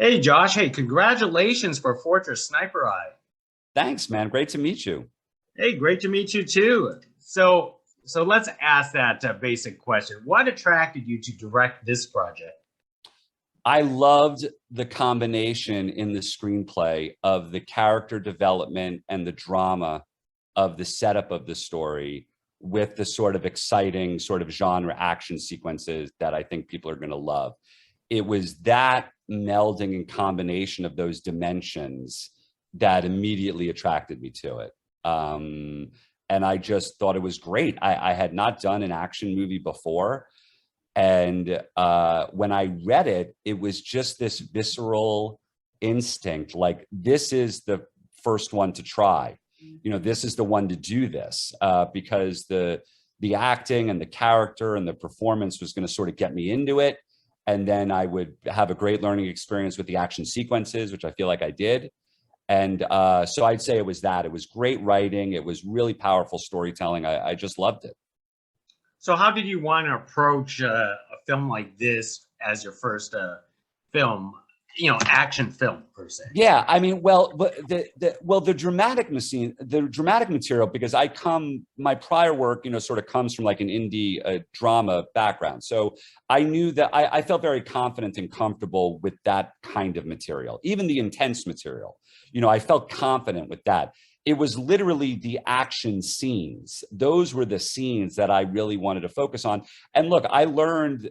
Hey Josh, hey, congratulations for Fortress Sniper Eye. Thanks, man. Great to meet you. Hey, great to meet you too. So let's ask that basic question. What attracted you to direct this project? I loved the combination in the screenplay of the character development and the drama of the setup of the story with the sort of exciting sort of genre action sequences that I think people are going to love. It was that melding and combination of those dimensions that immediately attracted me to it. And I just thought it was great. I had not done an action movie before. And when I read it, it was just this visceral instinct, like this is the first one to try. You know, this is the one to do this because the acting and the character and the performance was going to sort of get me into it. And then I would have a great learning experience with the action sequences, which I feel like I did. And so I'd say it was that. It was great writing. It was really powerful storytelling. I just loved it. So how did you want to approach a film like this as your first film, action film per se? Yeah, I mean, well, the dramatic machine, the dramatic material, because my prior work, sort of comes from like an indie drama background. So I knew that I felt very confident and comfortable with that kind of material, even the intense material. I felt confident with that. It was literally the action scenes. Those were the scenes that I really wanted to focus on. And look, I learned,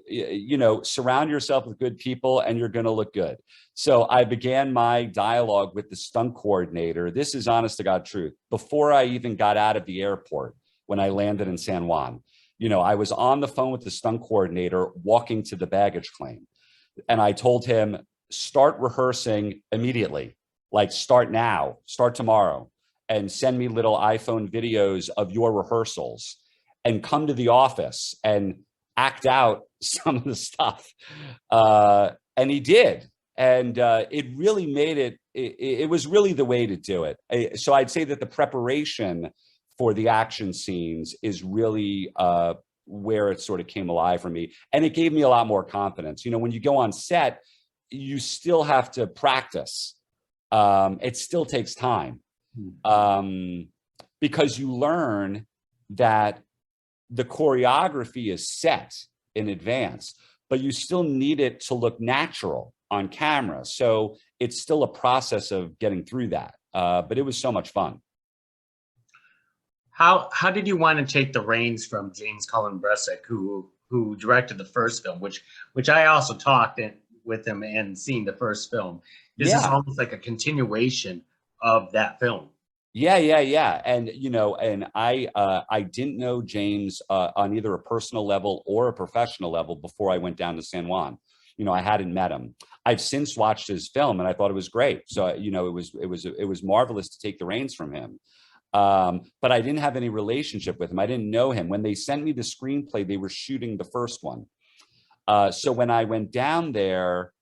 surround yourself with good people and you're going to look good. So I began my dialogue with the stunt coordinator. This is honest to God truth. Before I even got out of the airport, when I landed in San Juan, I was on the phone with the stunt coordinator walking to the baggage claim. And I told him, start rehearsing immediately. Like start now, start tomorrow. And send me little iPhone videos of your rehearsals and come to the office and act out some of the stuff. And he did. And it really made it was really the way to do it. So I'd say that the preparation for the action scenes is really where it sort of came alive for me. And it gave me a lot more confidence. When you go on set, you still have to practice. It still takes time. Because you learn that the choreography is set in advance, but you still need it to look natural on camera. So it's still a process of getting through that. But it was so much fun. How did you want to take the reins from James Colin, who directed the first film, which I also talked with him and seen the first film? This is almost like a continuation of that film. Yeah. And, and I didn't know James on either a personal level or a professional level before I went down to San Juan. I hadn't met him. I've since watched his film and I thought it was great. So, it was marvelous to take the reins from him. But I didn't have any relationship with him. I didn't know him. When they sent me the screenplay, they were shooting the first one. So when I went down there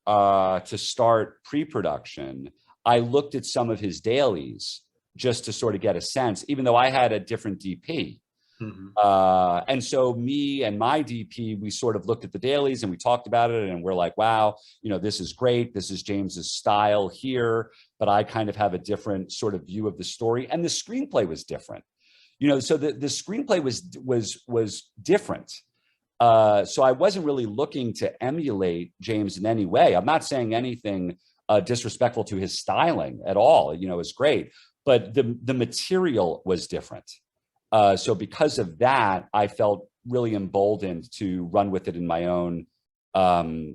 to start pre-production, I looked at some of his dailies just to sort of get a sense, even though I had a different DP. Mm-hmm. And so me and my DP, we sort of looked at the dailies and we talked about it and we're like, wow, this is great. This is James's style here, but I kind of have a different sort of view of the story. And the screenplay was different, so the screenplay was different. So I wasn't really looking to emulate James in any way. I'm not saying anything disrespectful to his styling at all. It's great, but the material was different. So because of that, I felt really emboldened to run with it in my own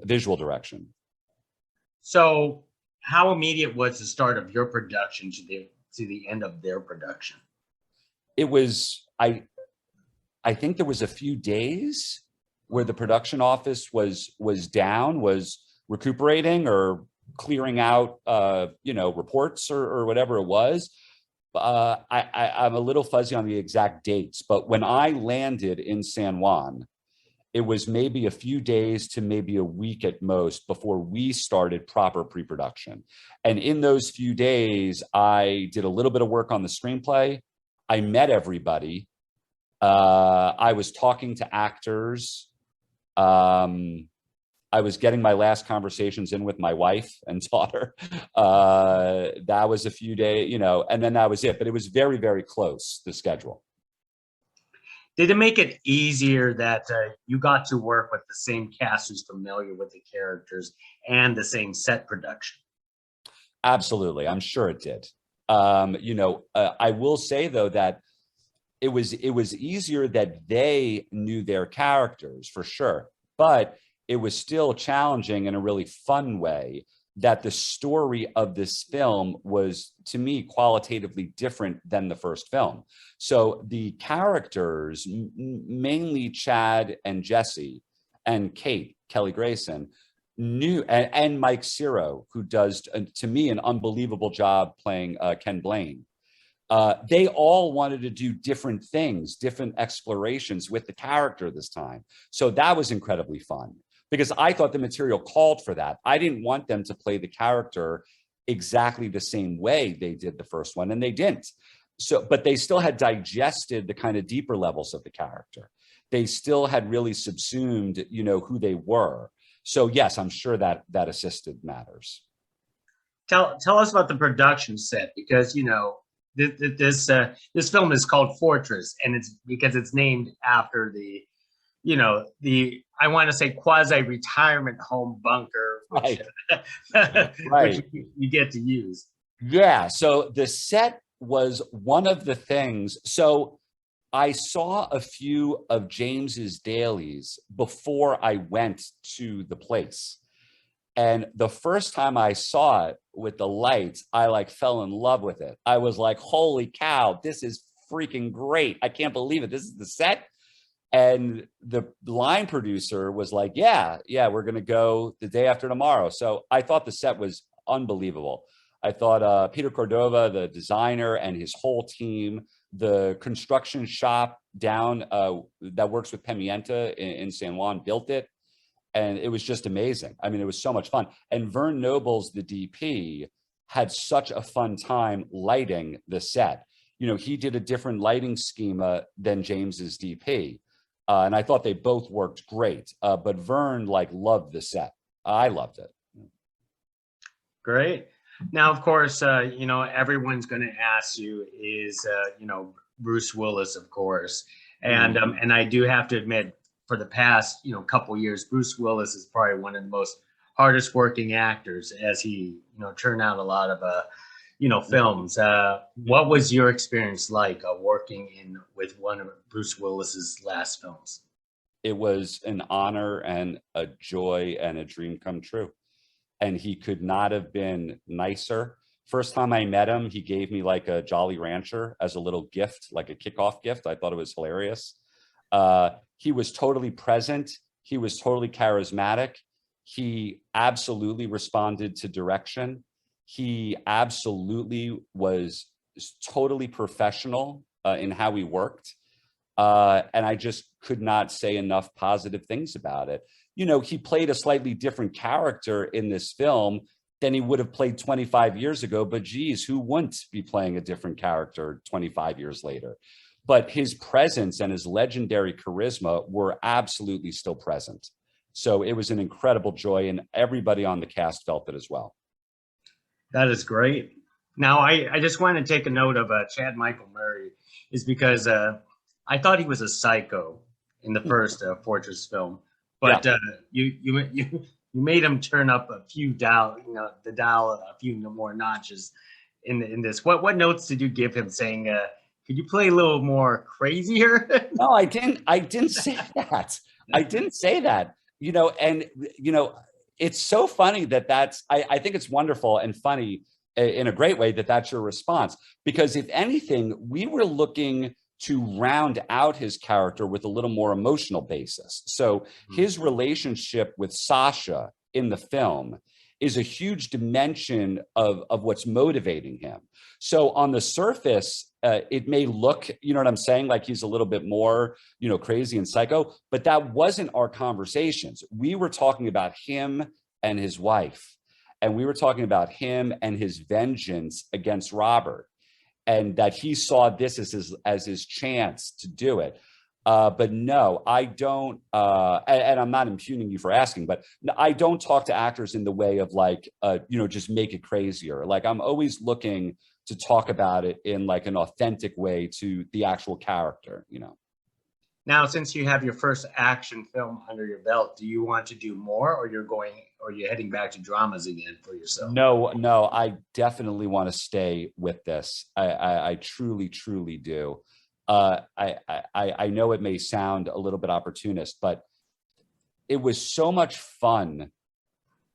visual direction. So how immediate was the start of your production to the end of their production? It was, I think there was a few days where the production office was recuperating or clearing out, reports or whatever it was. I'm a little fuzzy on the exact dates, but when I landed in San Juan, it was maybe a few days to maybe a week at most before we started proper pre-production. And in those few days, I did a little bit of work on the screenplay. I met everybody. I was talking to actors. I was getting my last conversations in with my wife and daughter. That was a few days, and then that was it. But it was very, very close, the schedule. Did it make it easier that you got to work with the same cast who's familiar with the characters and the same set production? Absolutely. I'm sure it did. I will say, though, that it was easier that they knew their characters for sure, but it was still challenging in a really fun way that the story of this film was, to me, qualitatively different than the first film. So the characters, mainly Chad and Jesse and Kate, Kelly Grayson, knew, and Mike Ciro, who does, to me, an unbelievable job playing Ken Blaine. They all wanted to do different things, different explorations with the character this time. So that was incredibly fun because I thought the material called for that. I didn't want them to play the character exactly the same way they did the first one, and they didn't. So, but they still had digested the kind of deeper levels of the character. They still had really subsumed, who they were. So yes, I'm sure that assisted matters. Tell us about the production set, because this film is called Fortress, and it's because it's named after the I want to say quasi-retirement home bunker, which, right. Right. which you get to use. Yeah. So the set was one of the things. So I saw a few of James's dailies before I went to the place. And the first time I saw it with the lights, I fell in love with it. I was like, holy cow, this is freaking great. I can't believe it. This is the set. And the line producer was like, yeah, we're going to go the day after tomorrow. So I thought the set was unbelievable. I thought Peter Cordova, the designer, and his whole team, the construction shop down that works with Pimienta in San Juan, built it. And it was just amazing. I mean, it was so much fun. And Vern Nobles, the DP, had such a fun time lighting the set. He did a different lighting schema than James's DP. And I thought they both worked great. But Vern loved the set. I loved it. Great. Now, of course, everyone's going to ask you is, Bruce Willis, of course. And and I do have to admit, for the past, couple years, Bruce Willis is probably one of the most hardest working actors, as he, churned out a lot of, films. What was your experience like working with one of Bruce Willis's last films? It was an honor and a joy and a dream come true. And he could not have been nicer. First time I met him, he gave me a Jolly Rancher as a little gift, like a kickoff gift. I thought it was hilarious. He was totally present. He was totally charismatic. He absolutely responded to direction. He absolutely was totally professional in how he worked. And I just could not say enough positive things about it. He played a slightly different character in this film than he would have played 25 years ago. But geez, who wouldn't be playing a different character 25 years later? But his presence and his legendary charisma were absolutely still present. So it was an incredible joy, and everybody on the cast felt it as well. That is great. Now, I just want to take a note of Chad Michael Murray, is because I thought he was a psycho in the first Fortress film, but you made him turn up a few dial a few more notches in this. What notes did you give him, saying, could you play a little more crazier? No, I didn't say that. I didn't say that. It's so funny that's, I think it's wonderful and funny in a great way that's your response. Because if anything, we were looking to round out his character with a little more emotional basis. So his relationship with Sasha in the film is a huge dimension of what's motivating him. So on the surface, it may look, you know what I'm saying, like he's a little bit more, crazy and psycho, but that wasn't our conversations. We were talking about him and his wife, and we were talking about him and his vengeance against Robert, and that he saw this as his chance to do it. But no, I don't, and I'm not impugning you for asking, but I don't talk to actors in the way of like, just make it crazier. Like I'm always looking to talk about it in like an authentic way to the actual character, Now, since you have your first action film under your belt, do you want to do more, or you're heading back to dramas again for yourself? No, I definitely want to stay with this. I truly, truly do. I know it may sound a little bit opportunist, but it was so much fun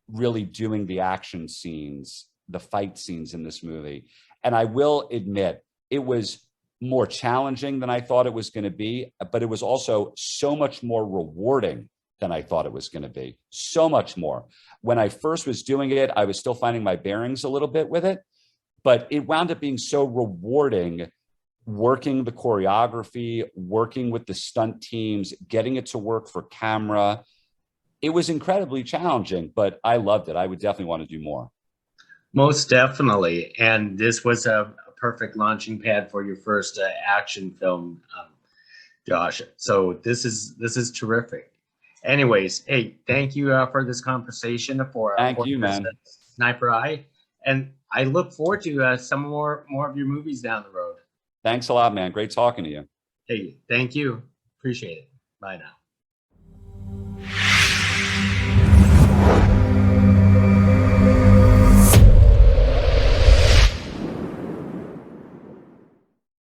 really doing the action scenes, the fight scenes in this movie. And I will admit, it was more challenging than I thought it was going to be, but it was also so much more rewarding than I thought it was going to be. So much more. When I first was doing it, I was still finding my bearings a little bit with it, but it wound up being so rewarding working the choreography, working with the stunt teams, getting it to work for camera. It was incredibly challenging, but I loved it. I would definitely want to do more. Most definitely. And this was a perfect launching pad for your first action film, Josh. So this is terrific. Anyways, hey, thank you for this conversation for Thank you, man. Sniper Eye, and I look forward to some more of your movies down the road. Thanks a lot, man. Great talking to you. Hey, thank you. Appreciate it. Bye now.